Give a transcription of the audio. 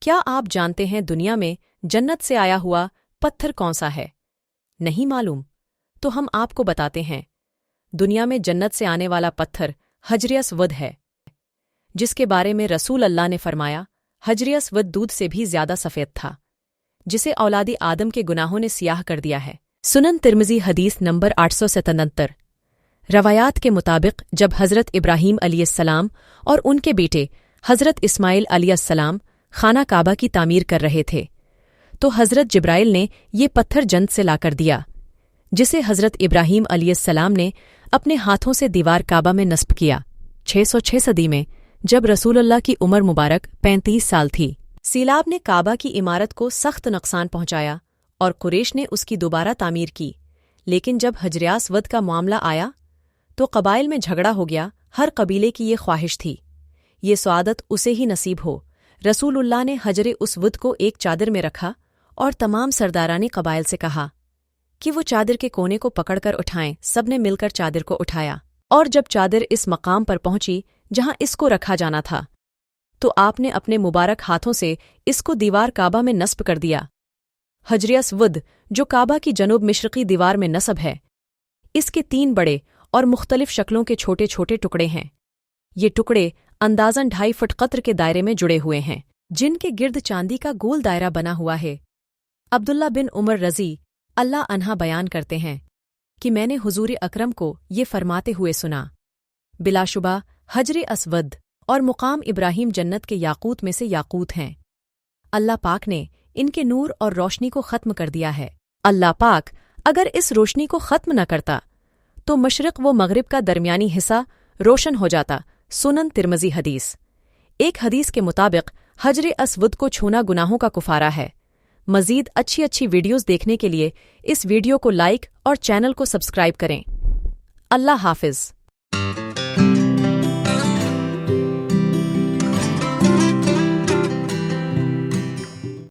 کیا آپ جانتے ہیں دنیا میں جنت سے آیا ہوا پتھر کون سا ہے؟ نہیں معلوم؟ تو ہم آپ کو بتاتے ہیں۔ دنیا میں جنت سے آنے والا پتھر حجر اسود ہے، جس کے بارے میں رسول اللہ نے فرمایا حجر اسود دودھ سے بھی زیادہ سفید تھا، جسے اولاد آدم کے گناہوں نے سیاہ کر دیا ہے۔ سنن ترمذی حدیث نمبر 877۔ روایات کے مطابق جب حضرت ابراہیم علیہ السلام اور ان کے بیٹے حضرت اسماعیل علیہ السلام خانہ کعبہ کی تعمیر کر رہے تھے تو حضرت جبرائیل نے یہ پتھر جنت سے لا کر دیا، جسے حضرت ابراہیم علیہ السلام نے اپنے ہاتھوں سے دیوار کعبہ میں نصب کیا۔ 606 صدی میں جب رسول اللہ کی عمر مبارک 35 سال تھی، سیلاب نے کعبہ کی عمارت کو سخت نقصان پہنچایا اور قریش نے اس کی دوبارہ تعمیر کی، لیکن جب حجر اسود کا معاملہ آیا تو قبائل میں جھگڑا ہو گیا۔ ہر قبیلے کی یہ خواہش تھی یہ سعادت اسے ہی نصیب ہو۔ رسول اللہ نے حجر اسود کو ایک چادر میں رکھا اور تمام سردارانی قبائل سے کہا کہ وہ چادر کے کونے کو پکڑ کر اٹھائیں۔ سب نے مل کر چادر کو اٹھایا، اور جب چادر اس مقام پر پہنچی جہاں اس کو رکھا جانا تھا تو آپ نے اپنے مبارک ہاتھوں سے اس کو دیوار کعبہ میں نصب کر دیا۔ حجر اسود جو کعبہ کی جنوب مشرقی دیوار میں نصب ہے، اس کے 3 بڑے اور مختلف شکلوں کے چھوٹے چھوٹے ٹکڑے ہیں۔ یہ ٹکڑے اندازاً 2.5 فٹ قطر کے دائرے میں جڑے ہوئے ہیں، جن کے گرد چاندی کا گول دائرہ بنا ہوا ہے۔ عبداللہ بن عمر رضی اللہ عنہ بیان کرتے ہیں کہ میں نے حضور اکرم کو یہ فرماتے ہوئے سنا، بلا شبہ حجر اسود اور مقام ابراہیم جنت کے یاقوت میں سے یاقوت ہیں۔ اللہ پاک نے ان کے نور اور روشنی کو ختم کر دیا ہے۔ اللہ پاک اگر اس روشنی کو ختم نہ کرتا تو مشرق و مغرب کا درمیانی حصہ روشن ہو جاتا۔ سنن ترمذی حدیث۔ ایک حدیث کے مطابق حجر اسود کو چھونا گناہوں کا کفارہ ہے۔ مزید اچھی ویڈیوز دیکھنے کے لیے اس ویڈیو کو لائک اور چینل کو سبسکرائب کریں۔ اللہ حافظ۔